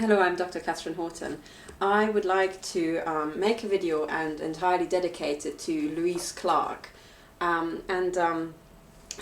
Hello, I'm Dr. Katherine Horton. I would like to make a video and entirely dedicate it to Louise Clarke.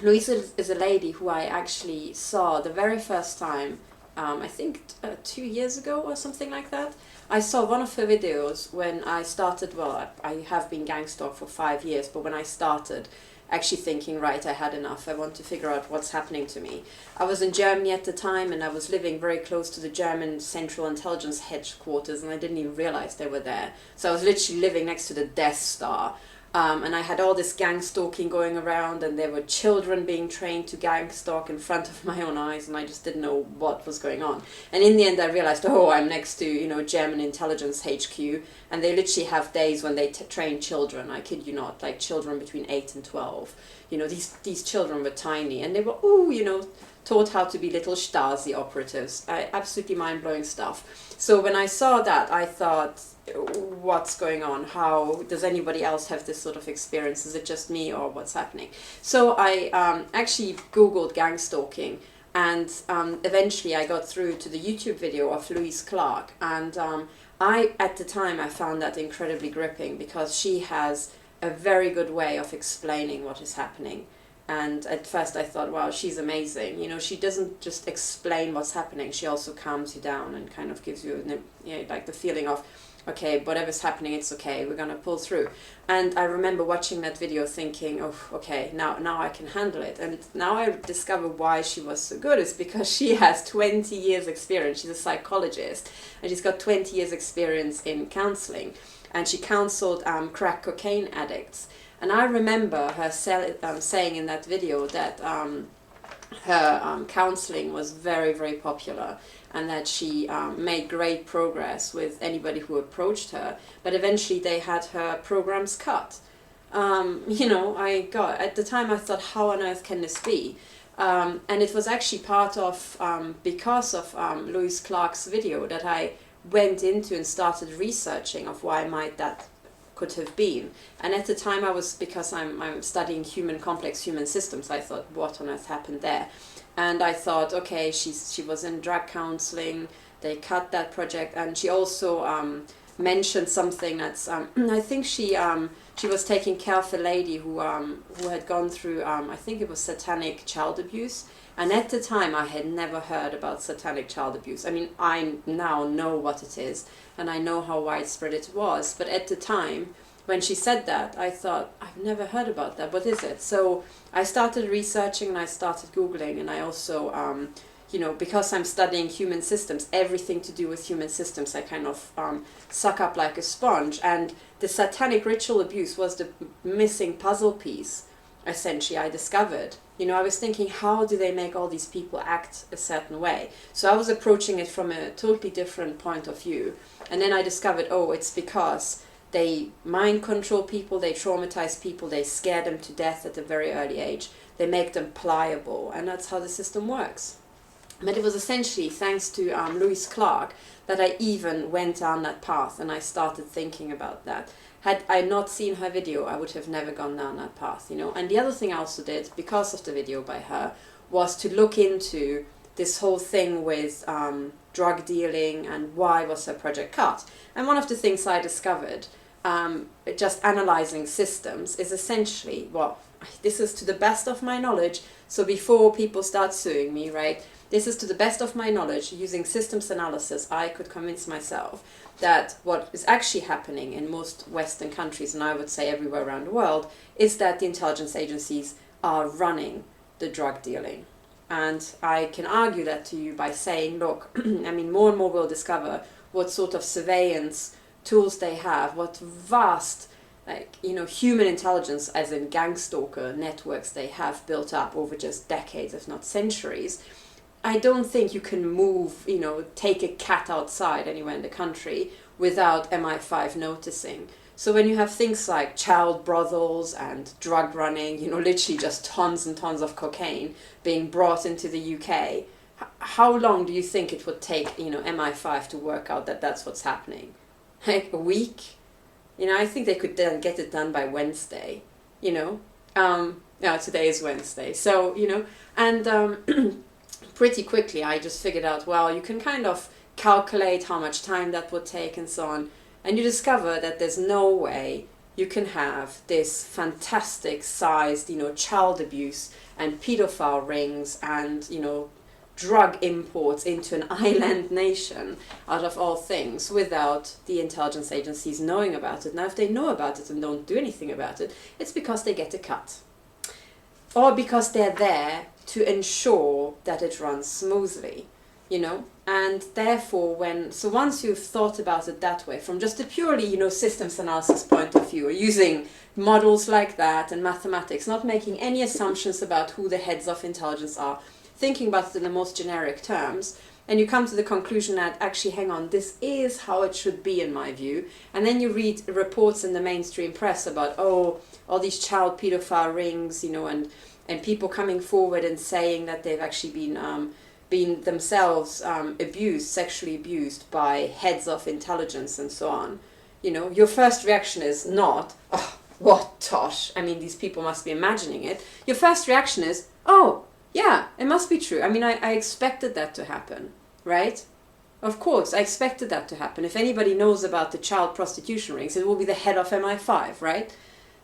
Louise is a lady who I actually saw the very first time, I think 2 years ago or something like that. I saw one of her videos when I started, well, I have been gang stalked for 5 years, but when I started actually thinking, right, I had enough, I want to figure out what's happening to me. I was in Germany at the time and I was living very close to the German Central Intelligence headquarters and I didn't even realize they were there. So I was literally living next to the Death Star. And I had all this gang stalking going around and there were children being trained to gang stalk in front of my own eyes and I just didn't know what was going on. And in the end I realized, oh, I'm next to, German Intelligence HQ and they literally have days when they train children, I kid you not, like children between 8 and 12. These children were tiny and they were, taught how to be little Stasi operatives. Absolutely mind-blowing stuff. So when I saw that, I thought, what's going on? How does anybody else have this sort of experience? Is it just me or what's happening? So I actually Googled gang stalking and eventually I got through to the YouTube video of Louise Clarke and at the time I found that incredibly gripping because she has a very good way of explaining what is happening. And at first I thought, wow, she's amazing. She doesn't just explain what's happening, she also calms you down and kind of gives you, like the feeling of, okay, whatever's happening, it's okay, we're gonna pull through. And I remember watching that video thinking, oh, okay, now I can handle it. And now I discover why she was so good is because she has 20 years experience. She's a psychologist and she's got 20 years experience in counseling. And she counseled crack cocaine addicts. And I remember her saying in that video that her counseling was very, very popular and that she made great progress with anybody who approached her. But eventually they had her programs cut. At the time I thought, how on earth can this be? And it was actually part of, because of Louise Clarke's video that I went into and started researching of why might that could have been. And at the time because I'm studying complex human systems, I thought, what on earth happened there? And I thought, okay, she was in drug counseling, they cut that project, and she also mentioned something that's, I think she was taking care of a lady who had gone through, I think it was satanic child abuse. And at the time, I had never heard about satanic child abuse. I mean, I now know what it is, and I know how widespread it was. But at the time, when she said that, I thought, I've never heard about that. What is it? So I started researching, and I started Googling, and I also, because I'm studying human systems, everything to do with human systems, I kind of suck up like a sponge. And the satanic ritual abuse was the missing puzzle piece, essentially, I discovered. I was thinking, how do they make all these people act a certain way? So I was approaching it from a totally different point of view. And then I discovered, oh, it's because they mind control people, they traumatize people, they scare them to death at a very early age. They make them pliable, and that's how the system works. But it was essentially thanks to Louise Clarke that I even went down that path and I started thinking about that. Had I not seen her video, I would have never gone down that path, And the other thing I also did, because of the video by her, was to look into this whole thing with drug dealing and why was her project cut. And one of the things I discovered, just analyzing systems, is essentially, well, this is to the best of my knowledge, so before people start suing me, right? This is to the best of my knowledge, using systems analysis, I could convince myself that what is actually happening in most Western countries, and I would say everywhere around the world, is that the intelligence agencies are running the drug dealing. And I can argue that to you by saying, look, more and more we'll discover what sort of surveillance tools they have, what vast, human intelligence, as in gang stalker networks they have built up over just decades, if not centuries. I don't think you can move, take a cat outside anywhere in the country without MI5 noticing. So when you have things like child brothels and drug running, literally just tons and tons of cocaine being brought into the UK, how long do you think it would take, MI5 to work out that that's what's happening? Like a week? I think they could then get it done by Wednesday, today is Wednesday. So, and pretty quickly I just figured out, well, you can kind of calculate how much time that would take and so on. And you discover that there's no way you can have this fantastic sized, child abuse and pedophile rings and, drug imports into an island nation out of all things without the intelligence agencies knowing about it. Now, if they know about it and don't do anything about it, it's because they get a cut. Or because they're there to ensure that it runs smoothly, And therefore, once you've thought about it that way, from just a purely, systems analysis point of view, or using models like that and mathematics, not making any assumptions about who the heads of intelligence are, thinking about it in the most generic terms, and you come to the conclusion that actually, hang on, this is how it should be in my view, and then you read reports in the mainstream press about, all these child pedophile rings, and people coming forward and saying that they've actually been themselves sexually abused by heads of intelligence and so on. Your first reaction is not, oh, what tosh, I mean, these people must be imagining it. Your first reaction is, oh, yeah, it must be true. I mean, I expected that to happen, right? Of course, I expected that to happen. If anybody knows about the child prostitution rings, it will be the head of MI5, right?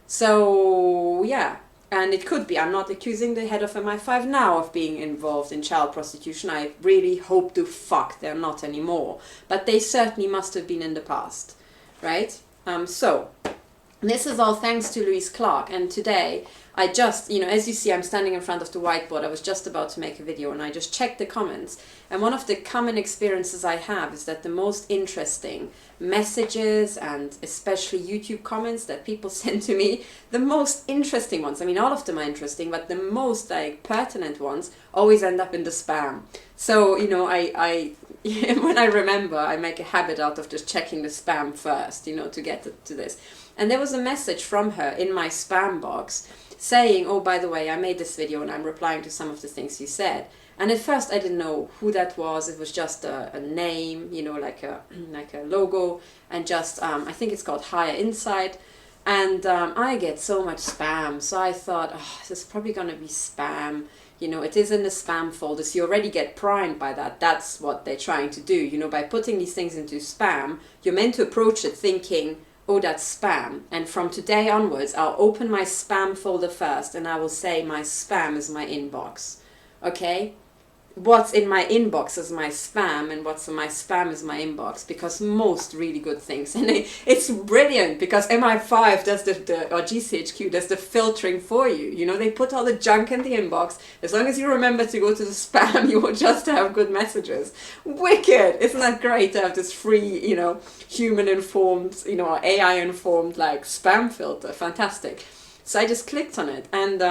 So, yeah. And it could be. I'm not accusing the head of MI5 now of being involved in child prostitution. I really hope to fuck they're not anymore. But they certainly must have been in the past, right? So, this is all thanks to Louise Clarke. And today, I just, as you see, I'm standing in front of the whiteboard. I was just about to make a video and I just checked the comments. And one of the common experiences I have is that the most interesting messages and especially YouTube comments that people send to me, the most interesting ones, I mean, all of them are interesting, but the most pertinent ones always end up in the spam. So, I when I remember, I make a habit out of just checking the spam first, to get to this. And there was a message from her in my spam box saying, oh, by the way, I made this video and I'm replying to some of the things you said. And at first I didn't know who that was. It was just a name, like a logo, and just, I think it's called Higher Insight. And I get so much spam. So I thought, oh, this is probably going to be spam. It is in the spam folder. So you already get primed by that. That's what they're trying to do. By putting these things into spam, you're meant to approach it thinking, oh, that's spam. And from today onwards, I'll open my spam folder first and I will say my spam is my inbox. Okay? What's in my inbox is my spam, and what's in my spam is my inbox, because most really good things. And it's brilliant because MI5 does or GCHQ does the filtering for you. They put all the junk in the inbox. As long as you remember to go to the spam, you will just have good messages. Wicked! Isn't that great to have this free, human-informed, or AI-informed, spam filter? Fantastic. So I just clicked on it, and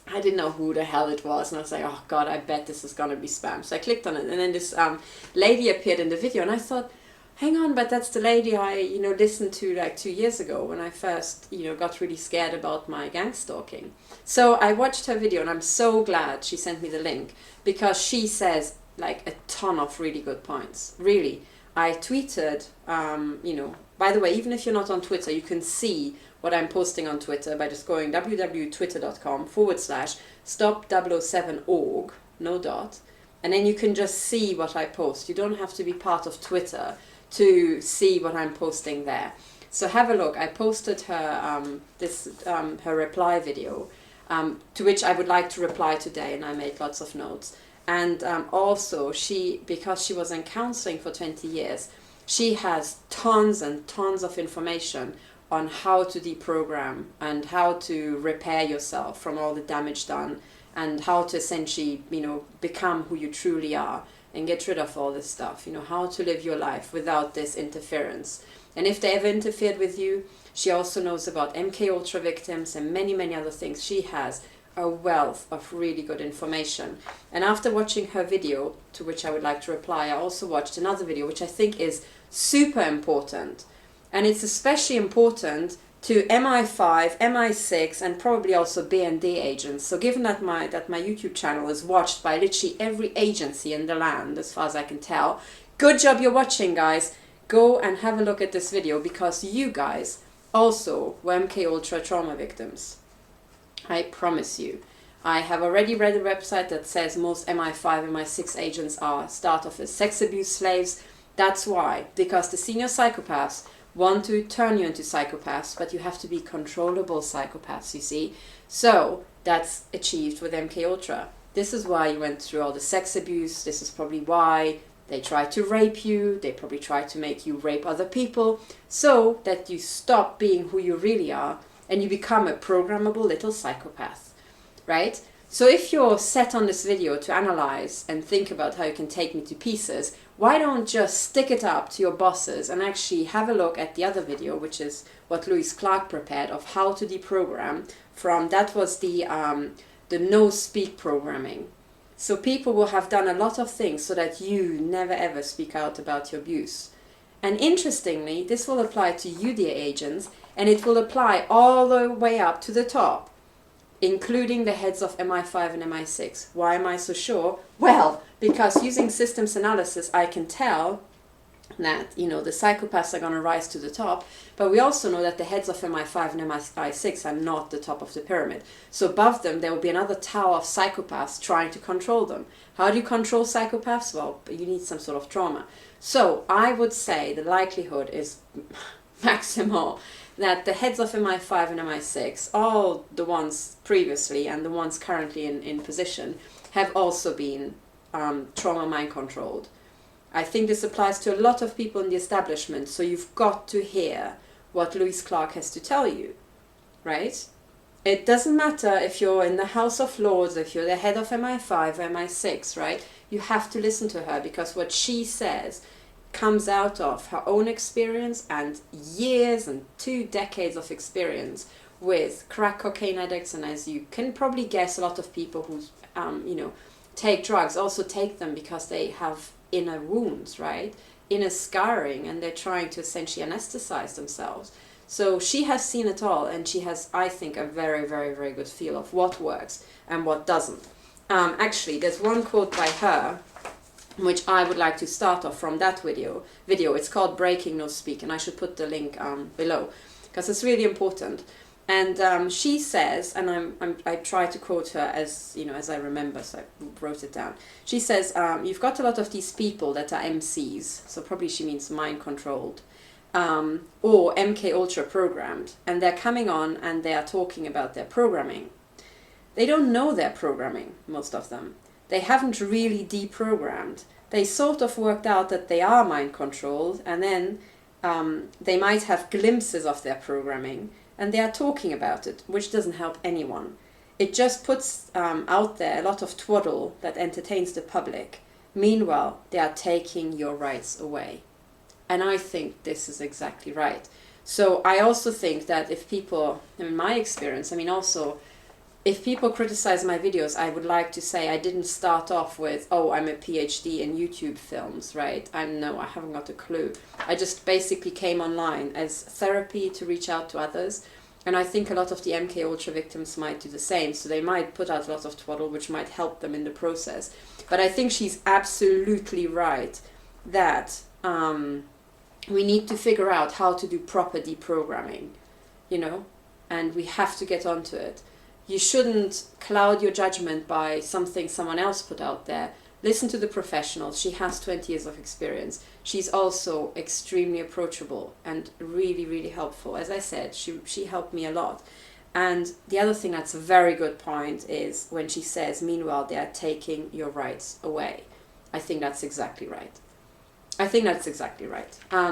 I didn't know who the hell it was, and I was like, oh god, I bet this is gonna be spam. So I clicked on it, and then this lady appeared in the video, and I thought, hang on, but that's the lady I listened to 2 years ago when I first got really scared about my gang stalking. So I watched her video, and I'm so glad she sent me the link, because she says a ton of really good points. Really, I tweeted, by the way, even if you're not on Twitter, you can see what I'm posting on Twitter by just going www.twitter.com/stop007org, no dot, and then you can just see what I post. You don't have to be part of Twitter to see what I'm posting there. So have a look. I posted her her reply video, to which I would like to reply today, and I made lots of notes. And also, because she was in counseling for 20 years, she has tons and tons of information on how to deprogram and how to repair yourself from all the damage done, and how to essentially, become who you truly are and get rid of all this stuff, how to live your life without this interference. And if they ever interfered with you, she also knows about MK Ultra victims and many, many other things. She has a wealth of really good information. And after watching her video, to which I would like to reply, I also watched another video, which I think is super important. And it's especially important to MI5, MI6, and probably also BND agents. So given that my YouTube channel is watched by literally every agency in the land, as far as I can tell, good job you're watching, guys. Go and have a look at this video, because you guys also were MK Ultra trauma victims. I promise you. I have already read a website that says most MI5, MI6 agents start off as sex abuse slaves. That's why, because the senior psychopaths want to turn you into psychopaths, but you have to be controllable psychopaths, you see. So that's achieved with MKUltra. This is why you went through all the sex abuse. This is probably why they try to rape you. They probably try to make you rape other people so that you stop being who you really are and you become a programmable little psychopath, right? So if you're set on this video to analyze and think about how you can take me to pieces, why don't just stick it up to your bosses and actually have a look at the other video, which is what Louise Clarke prepared of how to deprogram from, that was the no-speak programming. So people will have done a lot of things so that you never ever speak out about your abuse. And interestingly, this will apply to you, dear agents, and it will apply all the way up to the top, including the heads of MI5 and MI6. Why am I so sure? Well, because using systems analysis, I can tell that, you know, the psychopaths are going to rise to the top, but we also know that the heads of MI5 and MI6 are not the top of the pyramid. So above them, there will be another tower of psychopaths trying to control them. How do you control psychopaths? Well, you need some sort of trauma. So I would say the likelihood is maximal that the heads of MI5 and MI6, all the ones previously and the ones currently in position, have also been trauma mind controlled. I think this applies to a lot of people in the establishment, so you've got to hear what Louise Clarke has to tell you, right? It doesn't matter if you're in the House of Lords, if you're the head of MI5 or MI6, right? You have to listen to her, because what she says comes out of her own experience and years and 2 decades of experience with crack cocaine addicts, and as you can probably guess, a lot of people who you know, take drugs also take them because they have inner wounds, right? Inner scarring, and they're trying to essentially anesthetize themselves. So she has seen it all, and she has, I think, a very, very, very good feel of what works and what doesn't. Actually, there's one quote by her which I would like to start off from that video. It's called Breaking No Speak, and I should put the link below because it's really important. And she says, and I try to quote her as, you know, as I remember, so I wrote it down. She says, you've got a lot of these people that are MCs, so probably she means mind controlled, or MKUltra programmed, and they're coming on and they are talking about their programming. They don't know their programming, most of them. They haven't really deprogrammed. They sort of worked out that they are mind controlled, and then they might have glimpses of their programming, and they are talking about it, which doesn't help anyone. It just puts out there a lot of twaddle that entertains the public. Meanwhile, they are taking your rights away. And I think this is exactly right. So I also think that if people, in my experience, I mean also, if people criticize my videos, I would like to say I didn't start off with, oh, I'm a PhD in YouTube films, right? I haven't got a clue. I just basically came online as therapy to reach out to others. And I think a lot of the MKUltra victims might do the same. So they might put out a lot of twaddle, which might help them in the process. But I think she's absolutely right that we need to figure out how to do proper deprogramming, you know, and we have to get onto it. You shouldn't cloud your judgment by something someone else put out there. Listen to the professionals. She has 20 years of experience. She's also extremely approachable and really, really helpful. As I said, she helped me a lot. And the other thing that's a very good point is when she says, meanwhile, they are taking your rights away. I think that's exactly right.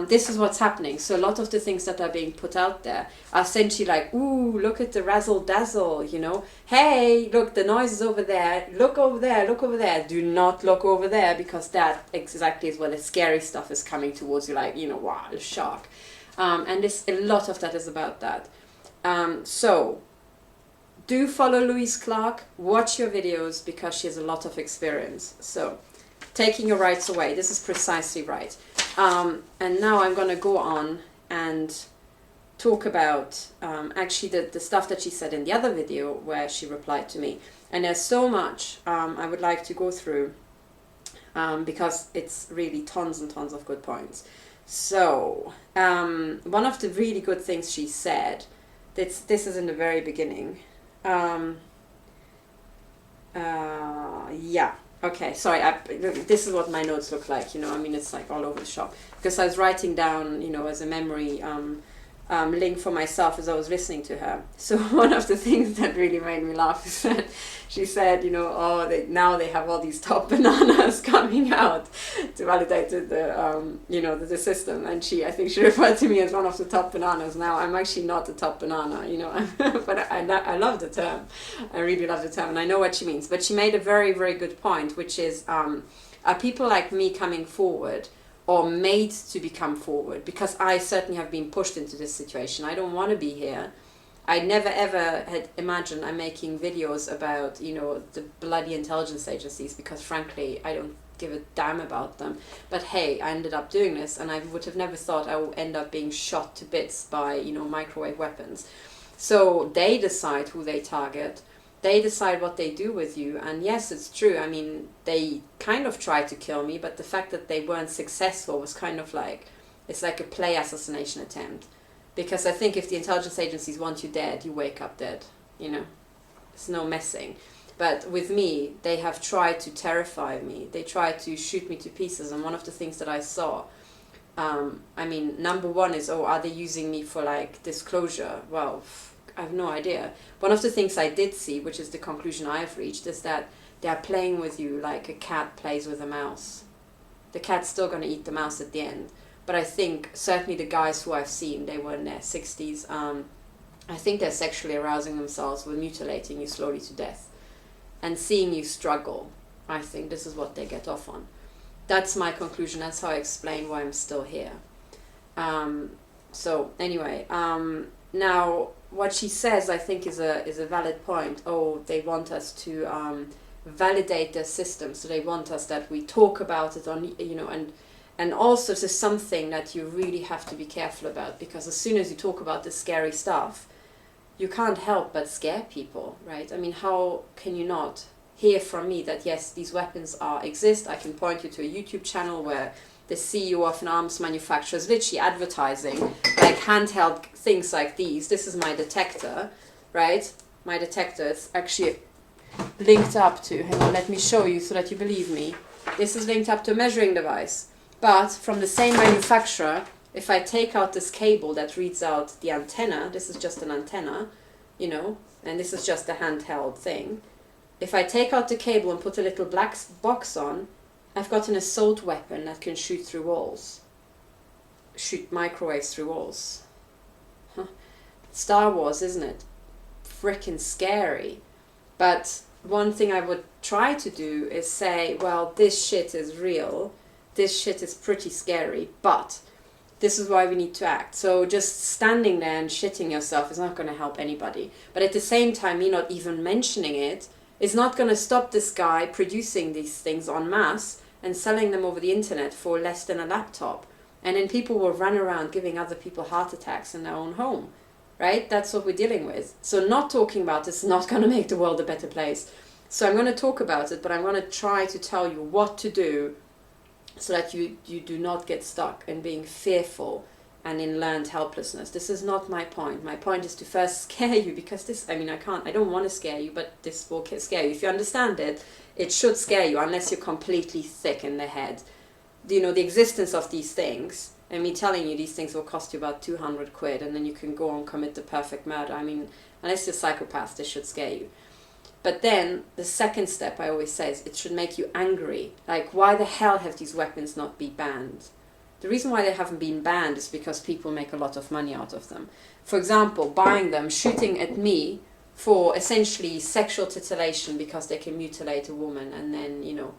This is what's happening. So a lot of the things that are being put out there are essentially like, ooh, look at the razzle dazzle, you know. Hey, look, the noise is over there. Look over there, look over there. Do not look over there, because that exactly is where the scary stuff is coming towards you, like, you know, wow, a shark. And a lot of that is about that. So do follow Louise Clarke. Watch your videos because she has a lot of experience. So taking your rights away. This is precisely right. And now I'm going to go on and talk about actually the stuff that she said in the other video where she replied to me. And there's so much I would like to go through because it's really tons and tons of good points. So one of the really good things she said, this is in the very beginning. Yeah. Okay. Sorry. This is what my notes look like. You know, I mean, it's like all over the shop because I was writing down, you know, as a memory link for myself as I was listening to her. So one of the things that really made me laugh is that she said, you know, now they have all these top bananas coming out to validate the you know, the system. And I think she referred to me as one of the top bananas. Now I'm actually not the top banana, you know, but I love the term. I really love the term, and I know what she means. But she made a very, very good point, which is, are people like me coming forward or made to become forward? Because I certainly have been pushed into this situation. I don't want to be here. I never ever had imagined I'm making videos about, you know, the bloody intelligence agencies, because frankly I don't give a damn about them. But hey, I ended up doing this, and I would have never thought I would end up being shot to bits by, you know, microwave weapons. So they decide who they target. They decide what they do with you. And yes, it's true. I mean, they kind of tried to kill me, but the fact that they weren't successful was kind of like, it's like a play assassination attempt. Because I think if the intelligence agencies want you dead, you wake up dead, you know. It's no messing. But with me, they have tried to terrify me. They tried to shoot me to pieces. And one of the things that I saw, I mean, number one is, are they using me for like disclosure? Well, I have no idea. One of the things I did see, which is the conclusion I've reached, is that they are playing with you like a cat plays with a mouse. The cat's still going to eat the mouse at the end. But I think certainly the guys who I've seen, they were in their 60s. I think they're sexually arousing themselves with mutilating you slowly to death. And seeing you struggle, I think this is what they get off on. That's my conclusion. That's how I explain why I'm still here. So anyway, now what she says, I think, is a valid point. They want us to validate their system. So they want us that we talk about it on, you know, and also this is something that you really have to be careful about, because as soon as you talk about this scary stuff, you can't help but scare people, right? I mean, how can you not hear from me that yes, these weapons exist? I can point you to a YouTube channel where the CEO of an arms manufacturer is literally advertising like handheld things like these. This is my detector, right? My detector is actually linked up to, hang on, let me show you so that you believe me. This is linked up to a measuring device. But from the same manufacturer, if I take out this cable that reads out the antenna, this is just an antenna, you know, and this is just a handheld thing. If I take out the cable and put a little black box on, I've got an assault weapon that can shoot through walls. Shoot microwaves through walls. Huh. Star Wars, isn't it? Frickin' scary. But one thing I would try to do is say, well, this shit is real. This shit is pretty scary, but this is why we need to act. So just standing there and shitting yourself is not going to help anybody. But at the same time, me not even mentioning it is not going to stop this guy producing these things en masse and selling them over the internet for less than a laptop. And then people will run around giving other people heart attacks in their own home, right? That's what we're dealing with. So not talking about this is not going to make the world a better place. So I'm going to talk about it, but I'm going to try to tell you what to do so that you do not get stuck in being fearful and in learned helplessness. This is not my point. My point is to first scare you, because this, I mean, I don't want to scare you, but this will scare you. If you understand it, it should scare you, unless you're completely thick in the head. You know, the existence of these things, and me telling you these things will cost you about 200 quid, and then you can go and commit the perfect murder. I mean, unless you're a psychopath, this should scare you. But then the second step, I always say, is it should make you angry. Like, why the hell have these weapons not been banned? The reason why they haven't been banned is because people make a lot of money out of them. For example, buying them, shooting at me for essentially sexual titillation because they can mutilate a woman, and then, you know,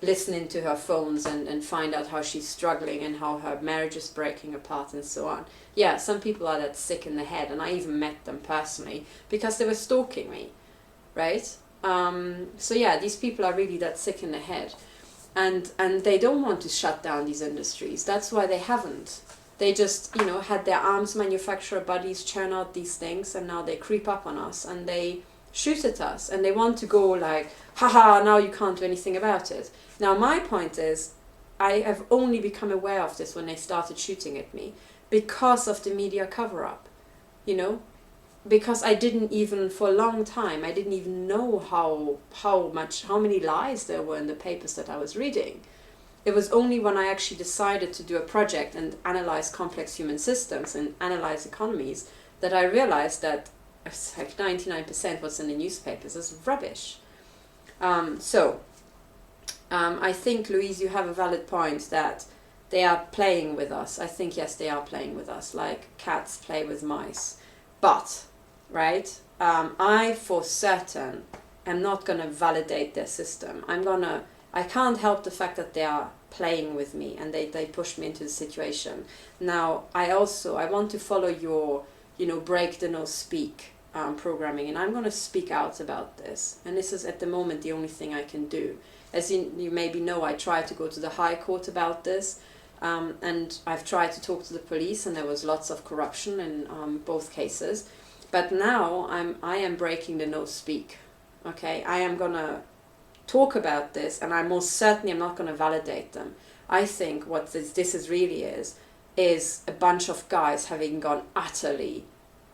listening to her phones and find out how she's struggling and how her marriage is breaking apart and so on. Yeah, some people are that sick in the head, and I even met them personally because they were stalking me. Right? So yeah, these people are really that sick in the head, and they don't want to shut down these industries. That's why they haven't. They just, you know, had their arms manufacturer buddies churn out these things, and now they creep up on us and they shoot at us, and they want to go like, haha, now you can't do anything about it. Now my point is, I have only become aware of this when they started shooting at me because of the media cover-up, you know. because I didn't even, for a long time, I didn't even know how many lies there were in the papers that I was reading. It was only when I actually decided to do a project and analyze complex human systems and analyze economies that I realized that it's like 99% what's in the newspapers is rubbish. I think, Louise, you have a valid point that they are playing with us. I think, yes, they are playing with us, like cats play with mice. But, right, I for certain am not going to validate their system. I can't help the fact that they are playing with me and they pushed me into the situation. Now, I want to follow your, break the no speak programming, and I'm going to speak out about this. And this is at the moment the only thing I can do. As you maybe know, I tried to go to the High Court about this, and I've tried to talk to the police, and there was lots of corruption in both cases. But now I am breaking the no speak. Okay, I am going to talk about this, and I most certainly am not going to validate them. I think what this is really is a bunch of guys having gone utterly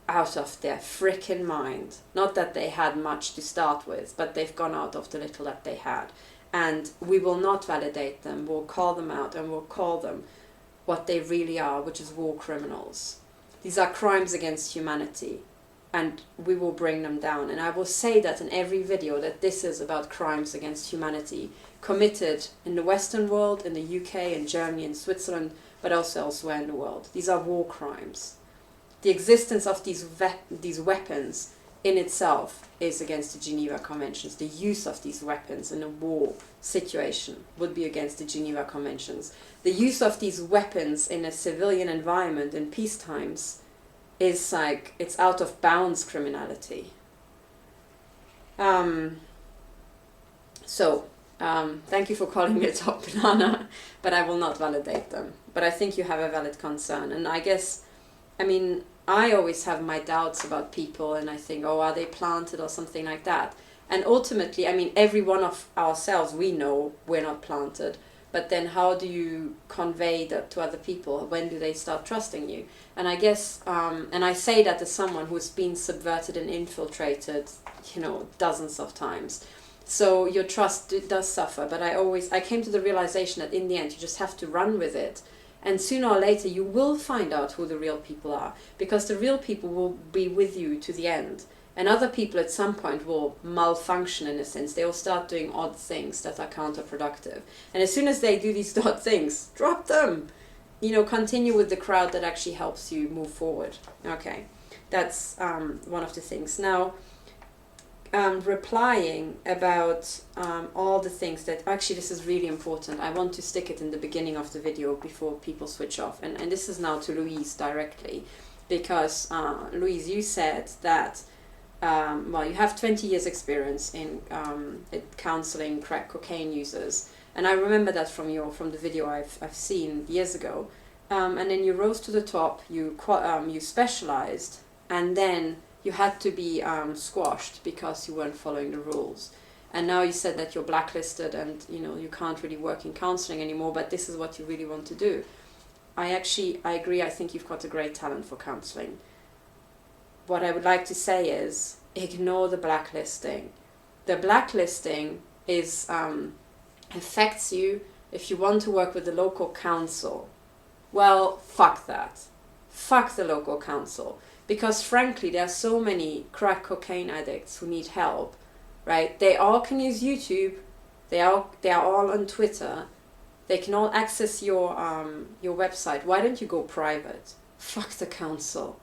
out of their frickin' mind. Not that they had much to start with, but they've gone out of the little that they had. And we will not validate them. We'll call them out, and we'll call them what they really are, which is war criminals. These are crimes against humanity, and we will bring them down. And I will say that in every video, that this is about crimes against humanity committed in the Western world, in the UK, in Germany, in Switzerland, but also elsewhere in the world. These are war crimes. The existence of these weapons in itself is against the Geneva Conventions. The use of these weapons in a war situation would be against the Geneva Conventions. The use of these weapons in a civilian environment in peace times is like, it's out of bounds criminality. Thank you for calling me a top banana, but I will not validate them. But I think you have a valid concern. And I always have my doubts about people, and I think, are they planted or something like that? And ultimately, every one of ourselves, we know we're not planted. But then how do you convey that to other people? When do they start trusting you? And I guess, and I say that as someone who's been subverted and infiltrated, dozens of times. So your trust does suffer. But I came to the realization that in the end, you just have to run with it. And sooner or later, you will find out who the real people are, because the real people will be with you to the end. And other people at some point will malfunction, in a sense. They will start doing odd things that are counterproductive. And as soon as they do these odd things, drop them. Continue with the crowd that actually helps you move forward. Okay, that's one of the things. Now, replying about all the things that, actually this is really important. I want to stick it in the beginning of the video before people switch off. And this is now to Louise directly, because Louise, you said that, you have 20 years experience in counseling crack cocaine users. And I remember that from the video I've seen years ago. And then you rose to the top, you specialized, and then you had to be squashed because you weren't following the rules. And now you said that you're blacklisted and you can't really work in counseling anymore, but this is what you really want to do. I agree. I think you've got a great talent for counseling. What I would like to say is, ignore the blacklisting. The blacklisting affects you if you want to work with the local council. Well, fuck that. Fuck the local council. Because frankly, there are so many crack cocaine addicts who need help, right? They all can use YouTube. They are all on Twitter. They can all access your website. Why don't you go private? Fuck the council.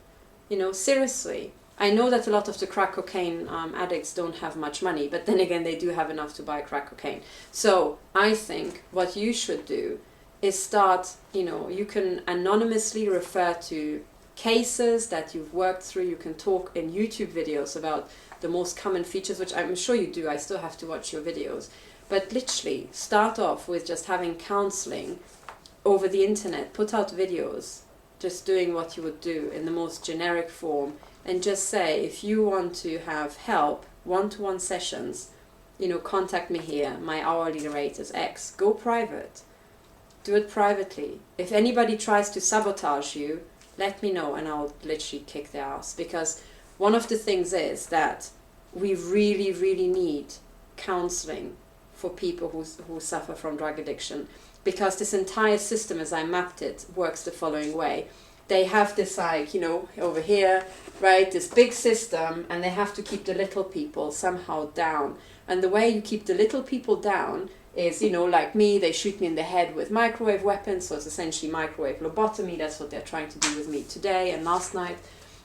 Seriously. I know that a lot of the crack cocaine addicts don't have much money, but then again, they do have enough to buy crack cocaine. So I think what you should do is start, you can anonymously refer to cases that you've worked through. You can talk in YouTube videos about the most common features, which I'm sure you do. I still have to watch your videos. But literally, start off with just having counseling over the internet. Put out videos, just doing what you would do in the most generic form. And just say, if you want to have help, one-to-one sessions, contact me here. My hourly rate is X. Go private. Do it privately. If anybody tries to sabotage you, let me know and I'll literally kick their ass. Because one of the things is that we really, really need counseling for people who suffer from drug addiction, because this entire system, as I mapped it, works the following way. They have this, like, you know, over here, right, this big system, and they have to keep the little people somehow down. And the way you keep the little people down is, you know, like me, they shoot me in the head with microwave weapons, so it's essentially microwave lobotomy. That's what they're trying to do with me today and last night.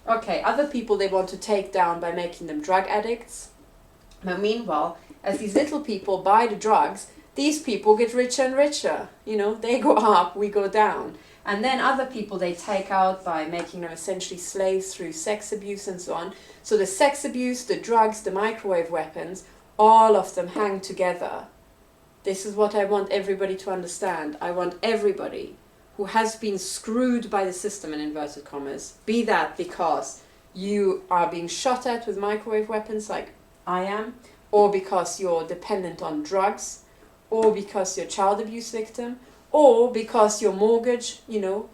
Okay, other people they want to take down by making them drug addicts. But meanwhile, as these little people buy the drugs, these people get richer and richer. You know, they go up, we go down. And then other people they take out by making them essentially slaves through sex abuse and so on. So the sex abuse, the drugs, the microwave weapons, all of them hang together. This is what I want everybody to understand. I want everybody who has been screwed by the system, in inverted commas, be that because you are being shot at with microwave weapons like I am, or because you're dependent on drugs, or because you're a child abuse victim, or because your mortgage, you know,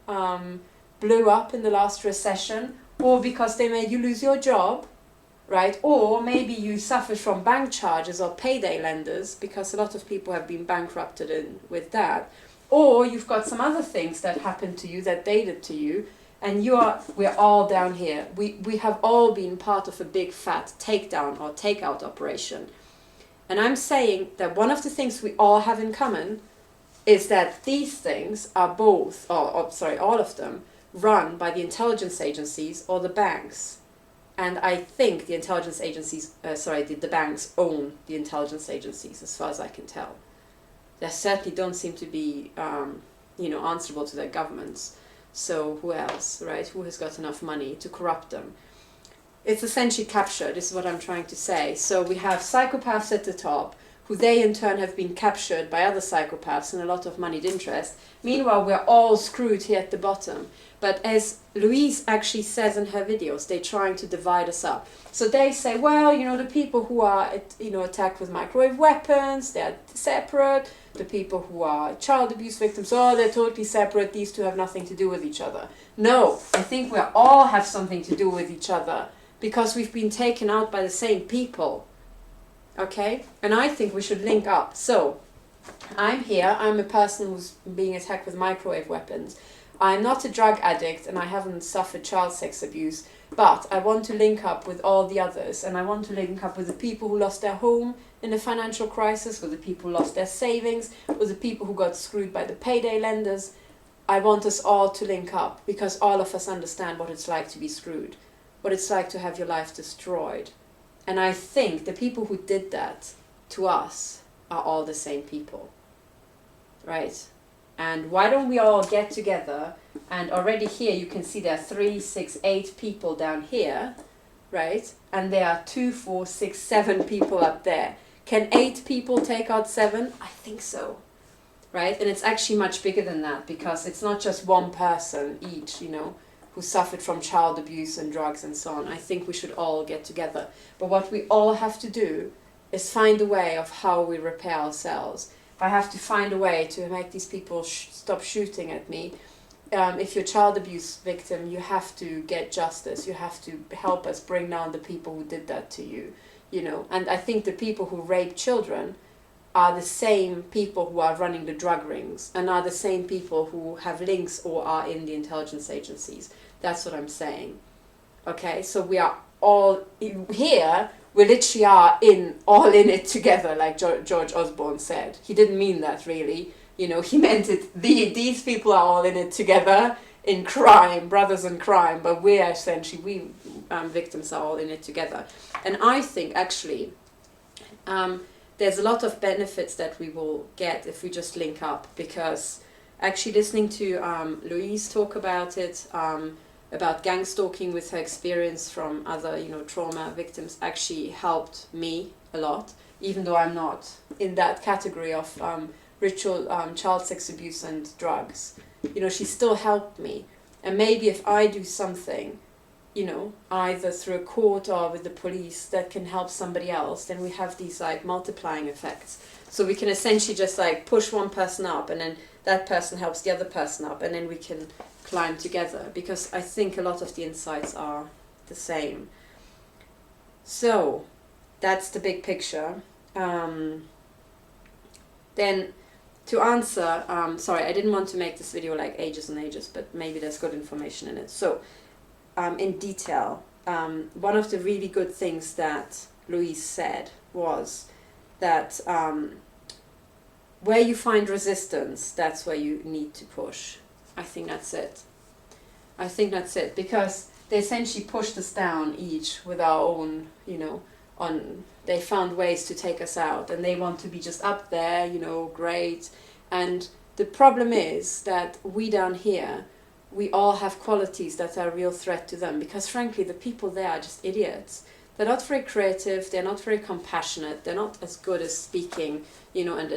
blew up in the last recession, or because they made you lose your job, right? Or maybe you suffered from bank charges or payday lenders, because a lot of people have been bankrupted with that. Or you've got some other things that happened to you, that they did to you, and we're all down here. We have all been part of a big fat takedown or takeout operation. And I'm saying that one of the things we all have in common is that these things are both, all of them, run by the intelligence agencies or the banks. And I think the intelligence agencies, the banks own the intelligence agencies, as far as I can tell. They certainly don't seem to be, answerable to their governments. So who else, right? Who has got enough money to corrupt them? It's essentially captured, this is what I'm trying to say. So we have psychopaths at the top, who they in turn have been captured by other psychopaths and a lot of moneyed interest. Meanwhile, we're all screwed here at the bottom. But as Louise actually says in her videos, they're trying to divide us up. So they say, well, you know, the people who are, attacked with microwave weapons, they're separate. The people who are child abuse victims, they're totally separate. These two have nothing to do with each other. No, I think we all have something to do with each other, because we've been taken out by the same people. Okay? And I think we should link up. So, I'm here, I'm a person who's being attacked with microwave weapons. I'm not a drug addict and I haven't suffered child sex abuse, but I want to link up with all the others, and I want to link up with the people who lost their home in the financial crisis, with the people who lost their savings, with the people who got screwed by the payday lenders. I want us all to link up, because all of us understand what it's like to be screwed, what it's like to have your life destroyed. And I think the people who did that to us are all the same people, right? And why don't we all get together, and already here you can see there are 3, 6, 8 people down here, right? And there are 2, 4, 6, 7 people up there. Can 8 people take out 7? I think so, right? And it's actually much bigger than that, because it's not just one person each, who suffered from child abuse and drugs and so on. I think we should all get together. But what we all have to do is find a way of how we repair ourselves. If I have to find a way to make these people stop shooting at me, if you're a child abuse victim, you have to get justice. You have to help us bring down the people who did that to you, And I think the people who rape children are the same people who are running the drug rings, and are the same people who have links or are in the intelligence agencies. That's what I'm saying. Okay, so we are all here. We literally are all in it together, like George Osborne said. He didn't mean that really. He meant it. These people are all in it together in crime, brothers in crime. But we victims are all in it together. And I think actually, there's a lot of benefits that we will get if we just link up. Because actually, listening to Louise talk about it. About gang stalking with her experience from other, trauma victims actually helped me a lot, even though I'm not in that category of ritual child sex abuse and drugs. She still helped me. And maybe if I do something, either through a court or with the police that can help somebody else, then we have these multiplying effects. So we can essentially just push one person up, and then that person helps the other person up, and then we can climb together, because I think a lot of the insights are the same. So that's the big picture. Then to answer, sorry, I didn't want to make this video like ages and ages, but maybe there's good information in it. So in detail, one of the really good things that Louise said was that where you find resistance, that's where you need to push. I think that's it. I think that's it, because they essentially pushed us down each with our own, you know, they found ways to take us out, and they want to be just up there, you know, great. And the problem is that we down here, we all have qualities that are a real threat to them, because frankly the people there are just idiots. They're not very creative, they're not very compassionate, they're not as good as speaking, you know, and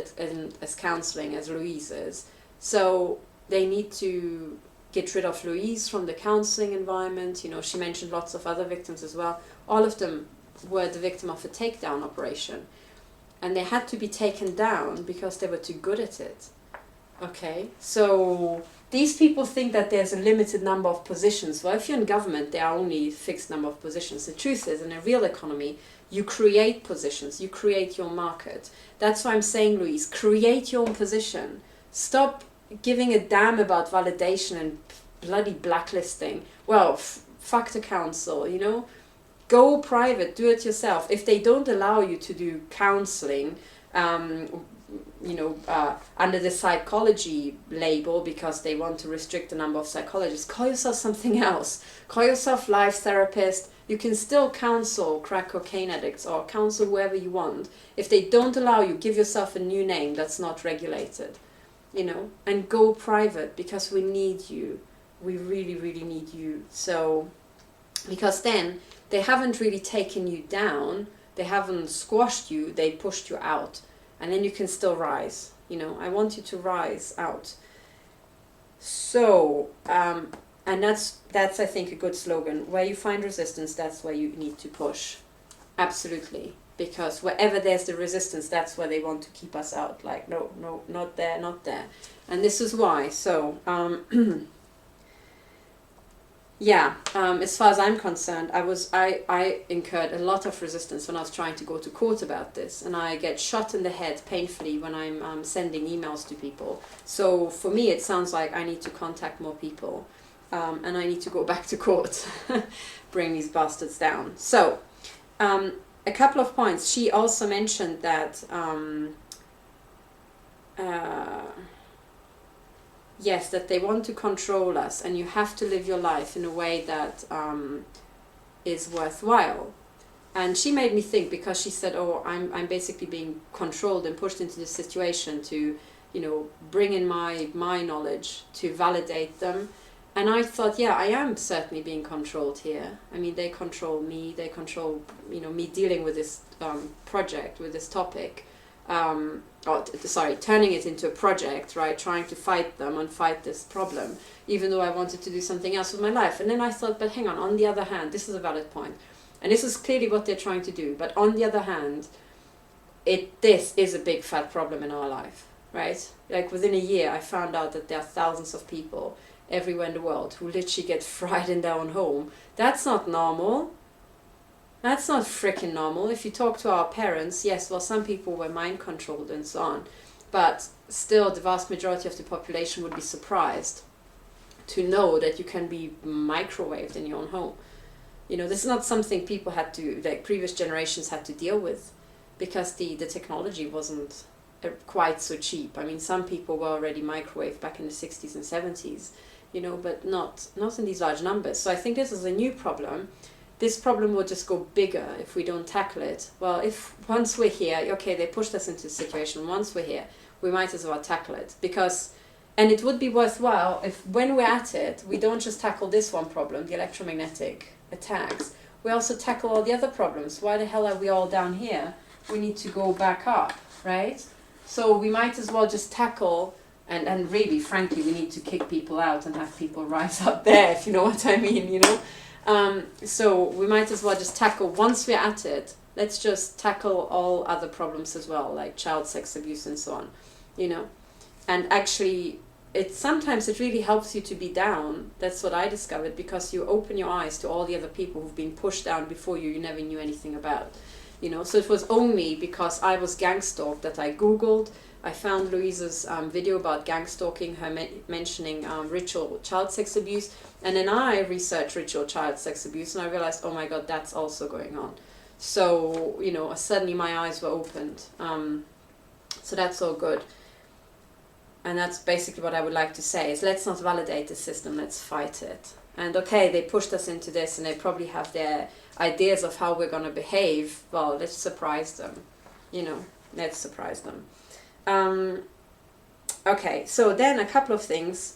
as counseling as Louise is. So they need to get rid of Louise from the counseling environment. You know, she mentioned lots of other victims as well. All of them were the victim of a takedown operation, and they had to be taken down because they were too good at it. Okay, so these people think that there's a limited number of positions. Well, if you're in government, there are only a fixed number of positions. The truth is, in a real economy, you create positions, you create your market. That's why I'm saying, Louise, create your own position. Stop giving a damn about validation and bloody blacklisting. Well, fuck the council, you know? Go private, do it yourself. If they don't allow you to do counseling, you know, under the psychology label because they want to restrict the number of psychologists, call yourself something else. Call yourself life therapist. You can still counsel crack cocaine addicts or counsel whoever you want. If they don't allow you, give yourself a new name that's not regulated, you know, and go private, because we need you. We really, really need you. So, because then they haven't really taken you down, they haven't squashed you, they pushed you out. And then you can still rise, you know. I want you to rise out. So, and that's I think a good slogan. Where you find resistance, that's where you need to push. Absolutely. Because wherever there's the resistance, that's where they want to keep us out. Like, no, no, not there, not there. And this is why. So, yeah, as far as I'm concerned, I incurred a lot of resistance when I was trying to go to court about this, and I get shot in the head painfully when I'm sending emails to people. So for me, it sounds like I need to contact more people, and I need to go back to court, bring these bastards down. So, a couple of points. She also mentioned that yes, that they want to control us, and you have to live your life in a way that is worthwhile. And she made me think, because she said, oh, I'm basically being controlled and pushed into this situation to, you know, bring in my knowledge to validate them. And I thought, yeah, I am certainly being controlled here. I mean, they control me, they control, you know, me dealing with this project, with this topic. Turning it into a project, right? Trying to fight them and fight this problem, even though I wanted to do something else with my life. And then I thought, but hang on the other hand, this is a valid point. And this is clearly what they're trying to do. But on the other hand, this is a big fat problem in our life, right? Like within a year, I found out that there are thousands of people everywhere in the world who literally get fried in their own home. That's not normal. That's not freaking normal. If you talk to our parents, yes, well, some people were mind controlled and so on, but still the vast majority of the population would be surprised to know that you can be microwaved in your own home. You know, this is not something people had to, like previous generations had to deal with, because the technology wasn't quite so cheap. I mean, some people were already microwaved back in the 60s and 70s, you know, but not in these large numbers. So I think this is a new problem. This problem will just go bigger if we don't tackle it. Well, if once we're here, okay, they pushed us into a situation, once we're here, we might as well tackle it. Because, and it would be worthwhile if when we're at it, we don't just tackle this one problem, the electromagnetic attacks, we also tackle all the other problems. Why the hell are we all down here? We need to go back up, right? So we might as well just tackle, and really, frankly, we need to kick people out and have people rise up there, if you know what I mean, you know? So we might as well just tackle, once we're at it, let's just tackle all other problems as well, like child sex abuse and so on, you know. And actually, sometimes it really helps you to be down. That's what I discovered, because you open your eyes to all the other people who've been pushed down before you never knew anything about. You know, so it was only because I was gang stalked that I Googled. I found Louise's video about gang stalking, her mentioning ritual child sex abuse, and then I researched ritual child sex abuse, and I realized, oh my God, that's also going on. So, you know, suddenly my eyes were opened. So that's all good. And that's basically what I would like to say, is let's not validate the system, let's fight it. And okay, they pushed us into this, and they probably have their ideas of how we're going to behave. Well, let's surprise them. You know, let's surprise them. Okay, so then a couple of things.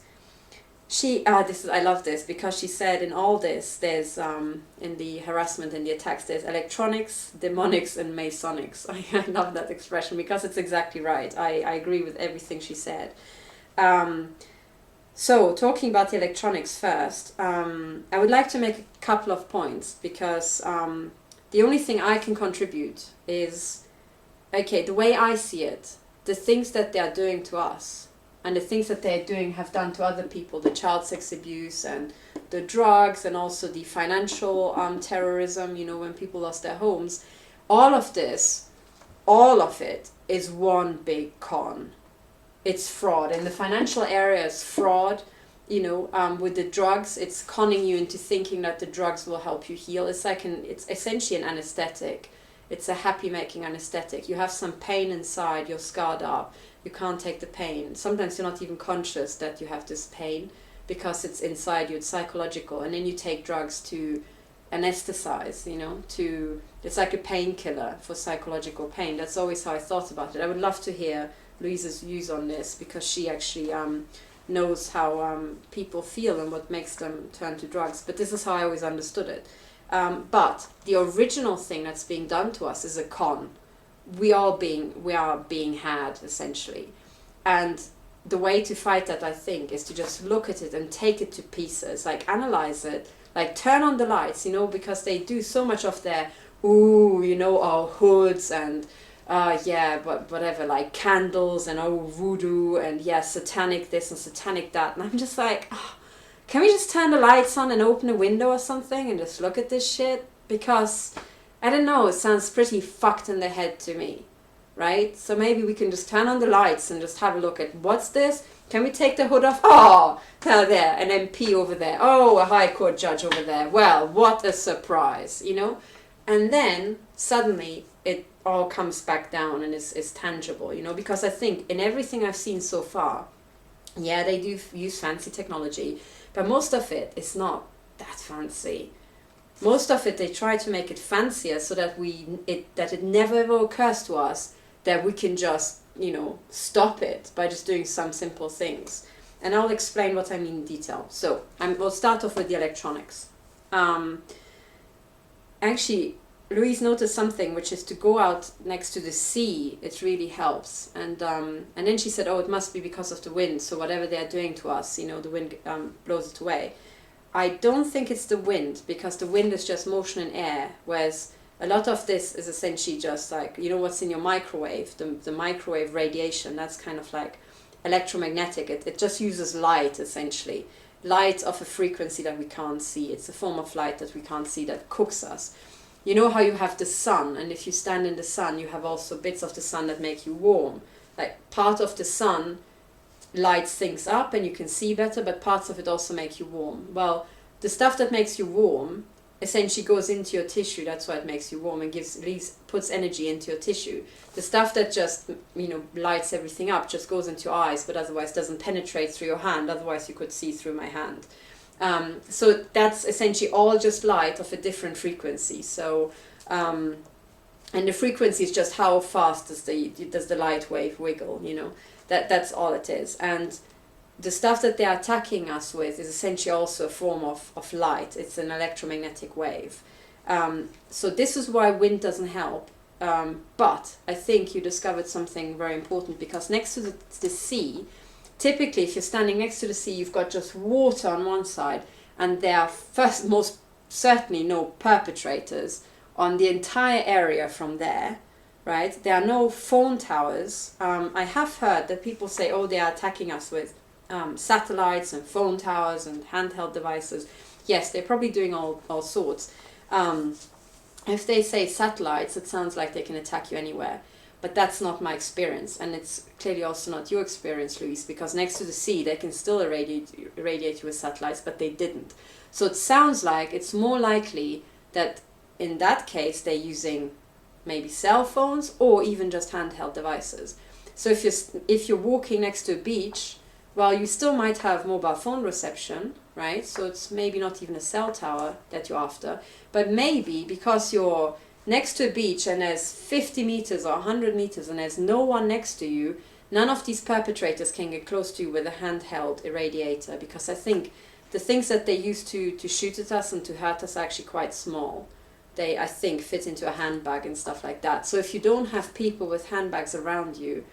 I love this, because she said in all this, there's, in the harassment and the attacks, there's electronics, demonics, and masonics. I love that expression, because it's exactly right. I agree with everything she said. So, talking about the electronics first, I would like to make a couple of points, because the only thing I can contribute is, okay, the way I see it, the things that they are doing to us, and the things that they're doing have done to other people, the child sex abuse and the drugs, and also the financial terrorism, you know, when people lost their homes, all of it is one big con. It's fraud. In the financial area, it's fraud. You know, with the drugs, it's conning you into thinking that the drugs will help you heal. It's essentially an anesthetic. It's a happy-making anesthetic. You have some pain inside, you're scarred up. You can't take the pain. Sometimes you're not even conscious that you have this pain, because it's inside you, it's psychological. And then you take drugs to anesthetize, you know, it's like a painkiller for psychological pain. That's always how I thought about it. I would love to hear Louise's views on this, because she actually knows how people feel and what makes them turn to drugs. But this is how I always understood it. But the original thing that's being done to us is a con. We are being had, essentially. And the way to fight that, I think, is to just look at it and take it to pieces, like analyze it, like turn on the lights, you know, because they do so much of their, you know, our hoods and but whatever, like candles and voodoo and satanic this and satanic that. And I'm just like, can we just turn the lights on and open a window or something and just look at this shit? Because I don't know, it sounds pretty fucked in the head to me, right? So maybe we can just turn on the lights and just have a look at, what's this? Can we take the hood off? Oh, there, an MP over there. Oh, a high court judge over there. Well, what a surprise, you know? And then suddenly it all comes back down and is tangible, you know? Because I think in everything I've seen so far, they do use fancy technology, but most of it is not that fancy. Most of it, they try to make it fancier so that it never ever occurs to us that we can just, you know, stop it by just doing some simple things. And I'll explain what I mean in detail. So we'll start off with the electronics. Actually, Louise noticed something, which is to go out next to the sea. It really helps. And then she said, oh, it must be because of the wind. So whatever they're doing to us, you know, the wind blows it away. I don't think it's the wind, because the wind is just motion in air, whereas a lot of this is essentially just like, you know, what's in your microwave, the microwave radiation, that's kind of like electromagnetic. It just uses light, essentially. Light of a frequency that we can't see. It's a form of light that we can't see that cooks us. You know how you have the sun, and if you stand in the sun, you have also bits of the sun that make you warm. Like part of the sun lights things up and you can see better, but parts of it also make you warm. Well, the stuff that makes you warm essentially goes into your tissue. That's why it makes you warm and puts energy into your tissue. The stuff that just, you know, lights everything up just goes into your eyes, but otherwise doesn't penetrate through your hand. Otherwise you could see through my hand. So that's essentially all just light of a different frequency. So and the frequency is just how fast does the light wave wiggle, you know. That's all it is. And the stuff that they're attacking us with is essentially also a form of light. It's an electromagnetic wave. So this is why wind doesn't help. But I think you discovered something very important, because next to the sea, typically if you're standing next to the sea, you've got just water on one side, and there are most certainly no perpetrators on the entire area from there. Right? There are no phone towers. I have heard that people say, oh, they are attacking us with satellites and phone towers and handheld devices. Yes, they're probably doing all sorts. If they say satellites, it sounds like they can attack you anywhere. But that's not my experience, and it's clearly also not your experience, Louise, because next to the sea they can still irradiate you with satellites, but they didn't. So it sounds like it's more likely that in that case they're using maybe cell phones or even just handheld devices. So if you're walking next to a beach, well, you still might have mobile phone reception, right? So it's maybe not even a cell tower that you're after, but maybe because you're next to a beach and there's 50 meters or 100 meters and there's no one next to you, none of these perpetrators can get close to you with a handheld irradiator, because I think the things that they use to shoot at us and to hurt us are actually quite small. They, I think, fit into a handbag and stuff like that. So if you don't have people with handbags around you,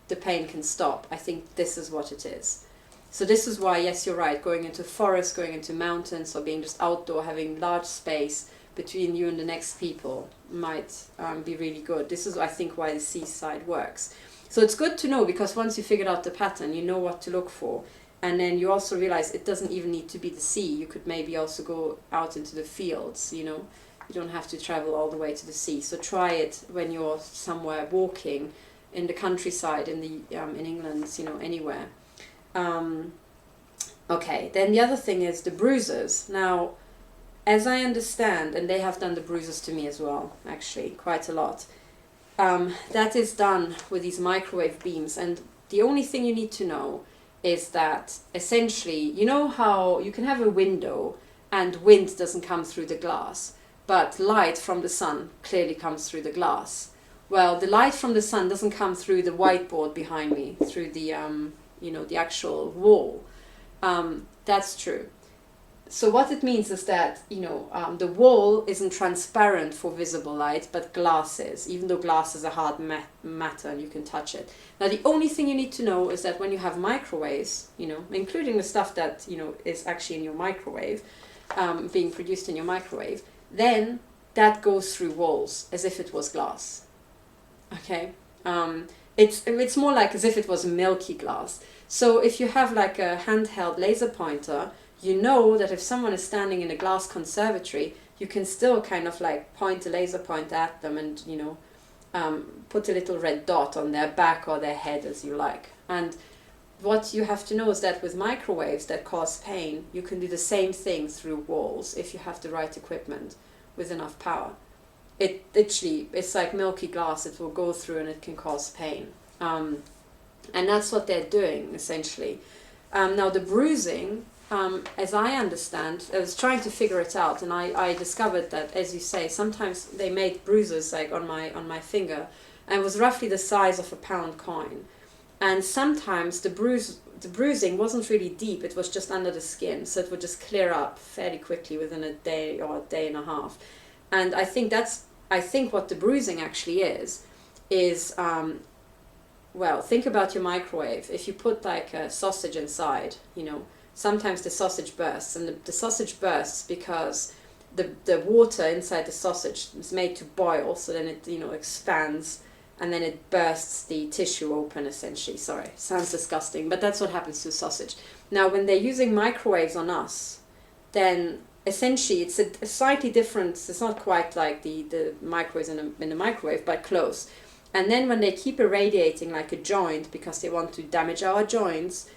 the pain can stop. I think this is what it is. So this is why, yes, you're right, going into forests, going into mountains, or being just outdoor, having large space between you and the next people might be really good. This is, I think, why the seaside works. So it's good to know, because once you figured out the pattern, you know what to look for. And then you also realize it doesn't even need to be the sea. You could maybe also go out into the fields, you know. You don't have to travel all the way to the sea. So try it when you're somewhere walking in the countryside, in England, you know, anywhere. Okay, then the other thing is the bruises. Now, as I understand, and they have done the bruises to me as well, actually, quite a lot, that is done with these microwave beams. And the only thing you need to know is that essentially, you know how you can have a window and wind doesn't come through the glass, but light from the sun clearly comes through the glass. Well, the light from the sun doesn't come through the whiteboard behind me, through the, you know, the actual wall. That's true. So what it means is that, you know, the wall isn't transparent for visible light, but glass is, even though glass is a hard matter and you can touch it. Now, the only thing you need to know is that when you have microwaves, you know, including the stuff that, you know, is actually in your microwave, being produced in your microwave, then that goes through walls as if it was glass. Okay? It's more like as if it was milky glass. So if you have like a handheld laser pointer, you know that if someone is standing in a glass conservatory, you can still kind of like point a laser pointer at them and, you know, put a little red dot on their back or their head as you like. And what you have to know is that with microwaves that cause pain, you can do the same thing through walls if you have the right equipment with enough power. It literally, it's like milky glass, it will go through and it can cause pain. And that's what they're doing, essentially. Now the bruising, as I understand, I was trying to figure it out, and I discovered that, as you say, sometimes they made bruises like on my finger, and it was roughly the size of a pound coin. And sometimes the bruising wasn't really deep, it was just under the skin, so it would just clear up fairly quickly within a day or a day and a half. And I think what the bruising actually is, well, think about your microwave. If you put like a sausage inside, you know, sometimes the sausage bursts, and the sausage bursts because the water inside the sausage is made to boil, so then it, you know, expands, and then it bursts the tissue open, essentially. Sorry, sounds disgusting, but that's what happens to sausage. Now, when they're using microwaves on us, then essentially it's a slightly different, it's not quite like the microwaves in the microwave, but close. And then when they keep irradiating like a joint because they want to damage our joints,